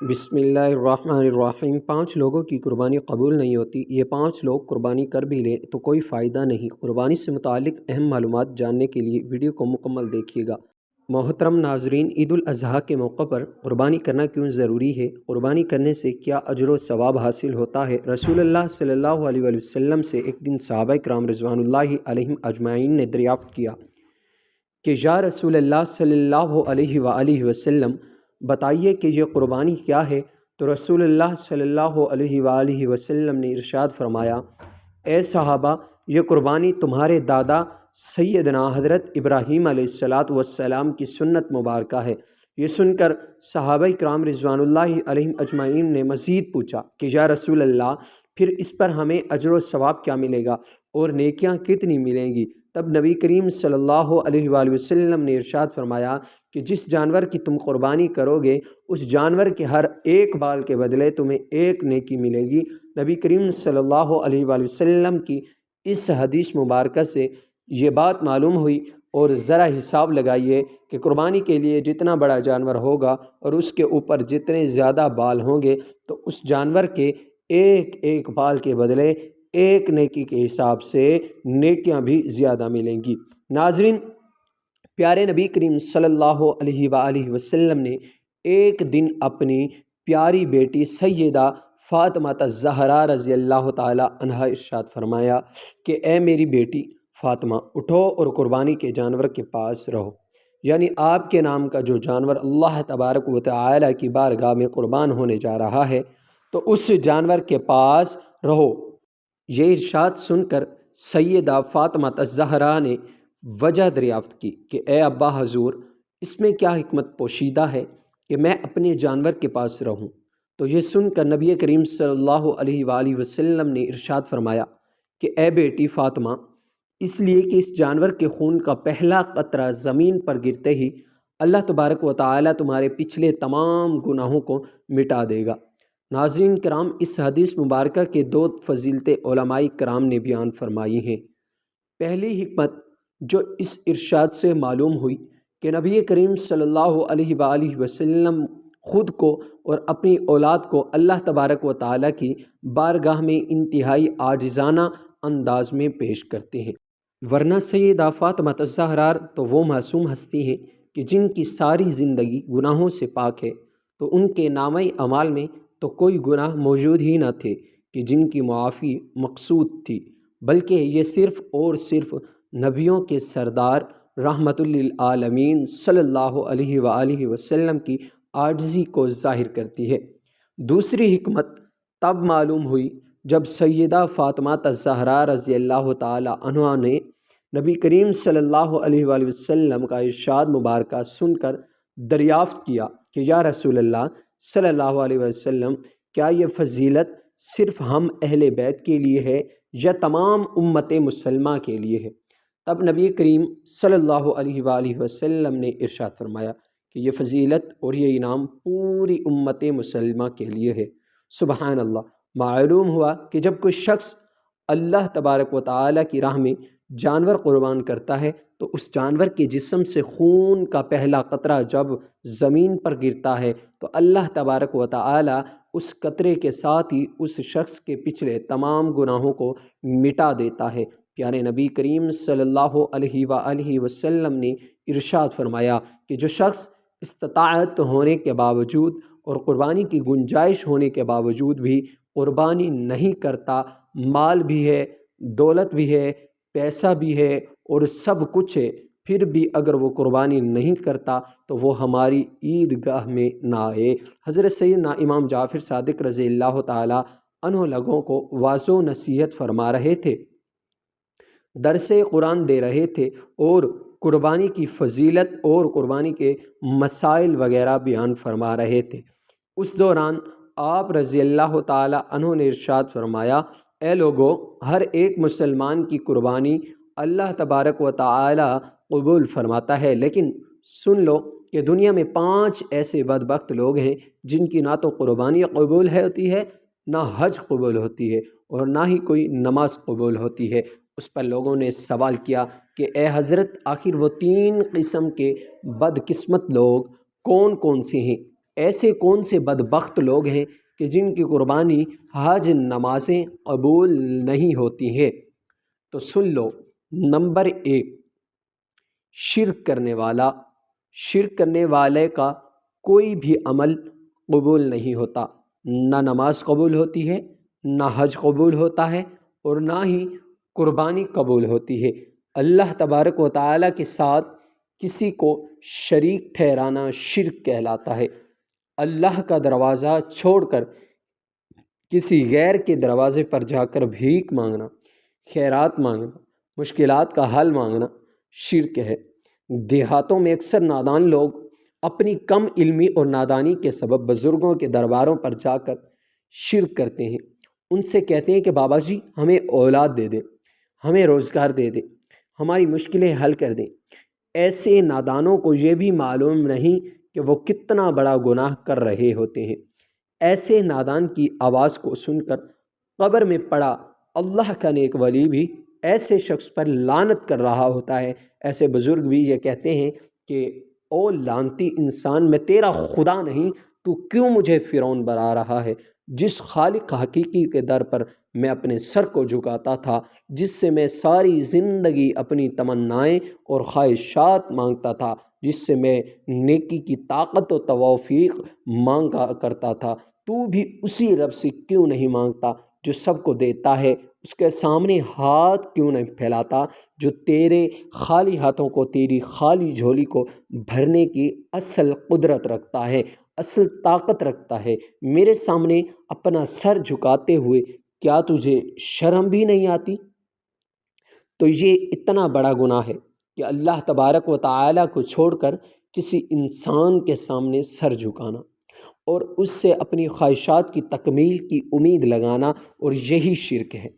بسم اللہ الرحمن الرحیم۔ 5 لوگوں کی قربانی قبول نہیں ہوتی۔ یہ 5 لوگ قربانی کر بھی لیں تو کوئی فائدہ نہیں۔ قربانی سے متعلق اہم معلومات جاننے کے لیے ویڈیو کو مکمل دیکھیے گا۔ محترم ناظرین، عید الاضحیٰ کے موقع پر قربانی کرنا کیوں ضروری ہے؟ قربانی کرنے سے کیا اجر و ثواب حاصل ہوتا ہے؟ رسول اللہ صلی اللہ علیہ وآلہ وسلم سے ایک دن صحابہ کرام رضوان اللہ علیہم اجمعین نے دریافت کیا کہ یا رسول اللہ صلی اللہ علیہ وآلہ وسلم، بتائیے کہ یہ قربانی کیا ہے؟ تو رسول اللہ صلی اللہ علیہ وآلہ وسلم نے ارشاد فرمایا، اے صحابہ، یہ قربانی تمہارے دادا سیدنا حضرت ابراہیم علیہ السلام کی سنت مبارکہ ہے۔ یہ سن کر صحابہ کرام رضوان اللہ علیہم اجمعین نے مزید پوچھا کہ یا رسول اللہ، پھر اس پر ہمیں اجر و ثواب کیا ملے گا اور نیکیاں کتنی ملیں گی؟ تب نبی کریم صلی اللہ علیہ وآلہ وسلم نے ارشاد فرمایا کہ جس جانور کی تم قربانی کرو گے اس جانور کے ہر ایک بال کے بدلے تمہیں ایک نیکی ملے گی۔ نبی کریم صلی اللہ علیہ وآلہ وسلم کی اس حدیث مبارکہ سے یہ بات معلوم ہوئی، اور ذرا حساب لگائیے کہ قربانی کے لیے جتنا بڑا جانور ہوگا اور اس کے اوپر جتنے زیادہ بال ہوں گے تو اس جانور کے ایک ایک بال کے بدلے ایک نیکی کے حساب سے نیکیاں بھی زیادہ ملیں گی۔ ناظرین، پیارے نبی کریم صلی اللہ علیہ وآلہ وسلم نے ایک دن اپنی پیاری بیٹی سیدہ فاطمہ الزہرا رضی اللہ تعالی عنہا ارشاد فرمایا کہ اے میری بیٹی فاطمہ، اٹھو اور قربانی کے جانور کے پاس رہو، یعنی آپ کے نام کا جو جانور اللہ تبارک و تعالی کی بارگاہ میں قربان ہونے جا رہا ہے تو اس جانور کے پاس رہو۔ یہ ارشاد سن کر سیدہ فاطمہ الزہرا نے وجہ دریافت کی کہ اے ابا حضور، اس میں کیا حکمت پوشیدہ ہے کہ میں اپنے جانور کے پاس رہوں؟ تو یہ سن کر نبی کریم صلی اللہ علیہ وآلہ وسلم نے ارشاد فرمایا کہ اے بیٹی فاطمہ، اس لیے کہ اس جانور کے خون کا پہلا قطرہ زمین پر گرتے ہی اللہ تبارک و تعالی تمہارے پچھلے تمام گناہوں کو مٹا دے گا۔ ناظرین کرام، اس حدیث مبارکہ کے 2 فضیلتیں علماء کرام نے بیان فرمائی ہیں۔ پہلی حکمت جو اس ارشاد سے معلوم ہوئی کہ نبی کریم صلی اللہ علیہ وآلہ وسلم خود کو اور اپنی اولاد کو اللہ تبارک و تعالیٰ کی بارگاہ میں انتہائی عاجزانہ انداز میں پیش کرتے ہیں، ورنہ سیدہ فاطمہ الزہرا تو وہ معصوم ہستی ہیں کہ جن کی ساری زندگی گناہوں سے پاک ہے، تو ان کے نامہ اعمال میں تو کوئی گناہ موجود ہی نہ تھے کہ جن کی معافی مقصود تھی، بلکہ یہ صرف اور صرف نبیوں کے سردار رحمت للعالمین صلی اللہ علیہ وآلہ وسلم کی عاجزی کو ظاہر کرتی ہے۔ دوسری حکمت تب معلوم ہوئی جب سیدہ فاطمہ الزہرا رضی اللہ تعالی عنہا نے نبی کریم صلی اللہ علیہ وآلہ وسلم کا ارشاد مبارکہ سن کر دریافت کیا کہ یا رسول اللہ صلی اللہ علیہ وسلم، کیا یہ فضیلت صرف ہم اہل بیت کے لیے ہے یا تمام امت مسلمہ کے لیے ہے؟ تب نبی کریم صلی اللہ علیہ وآلہ وسلم نے ارشاد فرمایا کہ یہ فضیلت اور یہ انعام پوری امت مسلمہ کے لیے ہے۔ سبحان اللہ! معلوم ہوا کہ جب کوئی شخص اللہ تبارک و تعالیٰ کی راہ میں جانور قربان کرتا ہے تو اس جانور کے جسم سے خون کا پہلا قطرہ جب زمین پر گرتا ہے تو اللہ تبارک و تعالیٰ اس قطرے کے ساتھ ہی اس شخص کے پچھلے تمام گناہوں کو مٹا دیتا ہے۔ پیارے نبی کریم صلی اللہ علیہ وآلہ وسلم نے ارشاد فرمایا کہ جو شخص استطاعت ہونے کے باوجود اور قربانی کی گنجائش ہونے کے باوجود بھی قربانی نہیں کرتا، مال بھی ہے، دولت بھی ہے، پیسہ بھی ہے اور سب کچھ ہے، پھر بھی اگر وہ قربانی نہیں کرتا تو وہ ہماری عیدگاہ میں نہ آئے۔ حضرت سیدنا امام جعفر صادق رضی اللہ تعالی عنہ لوگوں کو واضح و نصیحت فرما رہے تھے، درس قرآن دے رہے تھے اور قربانی کی فضیلت اور قربانی کے مسائل وغیرہ بیان فرما رہے تھے۔ اس دوران آپ رضی اللہ تعالی عنہ نے ارشاد فرمایا، اے لوگو، ہر ایک مسلمان کی قربانی اللہ تبارک و تعالی قبول فرماتا ہے، لیکن سن لو کہ دنیا میں 5 ایسے بدبخت لوگ ہیں جن کی نہ تو قربانی قبول ہوتی ہے، نہ حج قبول ہوتی ہے اور نہ ہی کوئی نماز قبول ہوتی ہے۔ اس پر لوگوں نے سوال کیا کہ اے حضرت، آخر وہ 3 قسم کے بدقسمت لوگ کون کون سے ہیں؟ ایسے کون سے بدبخت لوگ ہیں کہ جن کی قربانی حج نمازیں قبول نہیں ہوتی ہیں؟ تو سن لو، نمبر 1، شرک کرنے والا۔ شرک کرنے والے کا کوئی بھی عمل قبول نہیں ہوتا، نہ نماز قبول ہوتی ہے، نہ حج قبول ہوتا ہے، اور نہ ہی قربانی قبول ہوتی ہے۔ اللہ تبارک و تعالیٰ کے ساتھ کسی کو شریک ٹھہرانا شرک کہلاتا ہے۔ اللہ کا دروازہ چھوڑ کر کسی غیر کے دروازے پر جا کر بھیک مانگنا، خیرات مانگنا، مشکلات کا حل مانگنا شرک ہے۔ دیہاتوں میں اکثر نادان لوگ اپنی کم علمی اور نادانی کے سبب بزرگوں کے درباروں پر جا کر شرک کرتے ہیں۔ ان سے کہتے ہیں کہ بابا جی ہمیں اولاد دے دیں، ہمیں روزگار دے دیں، ہماری مشکلیں حل کر دیں۔ ایسے نادانوں کو یہ بھی معلوم نہیں کہ وہ کتنا بڑا گناہ کر رہے ہوتے ہیں۔ ایسے نادان کی آواز کو سن کر قبر میں پڑا اللہ کا نیک ولی بھی ایسے شخص پر لعنت کر رہا ہوتا ہے۔ ایسے بزرگ بھی یہ کہتے ہیں کہ او لعنتی انسان، میں تیرا خدا نہیں، تو کیوں مجھے فرعون بنا رہا ہے؟ جس خالق حقیقی کے در پر میں اپنے سر کو جھکاتا تھا، جس سے میں ساری زندگی اپنی تمنائیں اور خواہشات مانگتا تھا، جس سے میں نیکی کی طاقت و توفیق مانگا کرتا تھا، تو بھی اسی رب سے کیوں نہیں مانگتا جو سب کو دیتا ہے؟ اس کے سامنے ہاتھ کیوں نہیں پھیلاتا جو تیرے خالی ہاتھوں کو، تیری خالی جھولی کو بھرنے کی اصل قدرت رکھتا ہے، اصل طاقت رکھتا ہے؟ میرے سامنے اپنا سر جھکاتے ہوئے کیا تجھے شرم بھی نہیں آتی؟ تو یہ اتنا بڑا گناہ ہے کہ اللہ تبارک و تعالیٰ کو چھوڑ کر کسی انسان کے سامنے سر جھکانا اور اس سے اپنی خواہشات کی تکمیل کی امید لگانا، اور یہی شرک ہے۔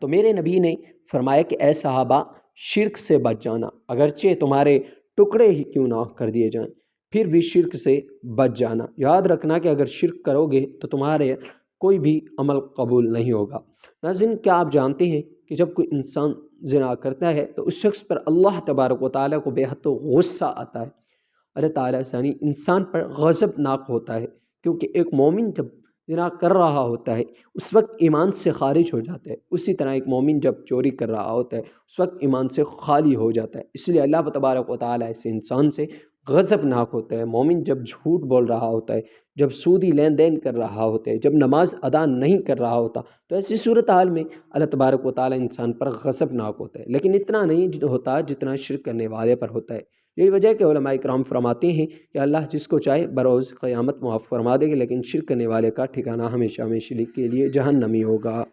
تو میرے نبی نے فرمایا کہ اے صحابہ، شرک سے بچ جانا، اگرچہ تمہارے ٹکڑے ہی کیوں نہ کر دیے جائیں، پھر بھی شرک سے بچ جانا۔ یاد رکھنا کہ اگر شرک کرو گے تو تمہارے کوئی بھی عمل قبول نہیں ہوگا۔ ناظرین، کیا آپ جانتے ہیں کہ جب کوئی انسان زنا کرتا ہے تو اس شخص پر اللہ تبارک و تعالیٰ کو بے حد غصہ آتا ہے؟ اللہ تعالیٰ ثانی انسان پر غضب ناک ہوتا ہے، کیونکہ ایک مومن جب زنا کر رہا ہوتا ہے اس وقت ایمان سے خارج ہو جاتا ہے، اسی طرح ایک مومن جب چوری کر رہا ہوتا ہے اس وقت ایمان سے خالی ہو جاتا ہے۔ اس لیے اللہ تبارک و تعالیٰ ایسے انسان سے غضب ناک ہوتا ہے۔ مومن جب جھوٹ بول رہا ہوتا ہے، جب سودی لین دین کر رہا ہوتا ہے، جب نماز ادا نہیں کر رہا ہوتا، تو ایسی صورتحال میں اللہ تبارک و تعالیٰ انسان پر غضب ناک ہوتا ہے، لیکن اتنا نہیں ہوتا جتنا شرک کرنے والے پر ہوتا ہے۔ یہی وجہ ہے کہ علماء کرام فرماتے ہیں کہ اللہ جس کو چاہے بروز قیامت معاف فرما دے گا، لیکن شرک کرنے والے کا ٹھکانہ ہمیشہ ہمیشہ کے لیے جہنمی ہوگا۔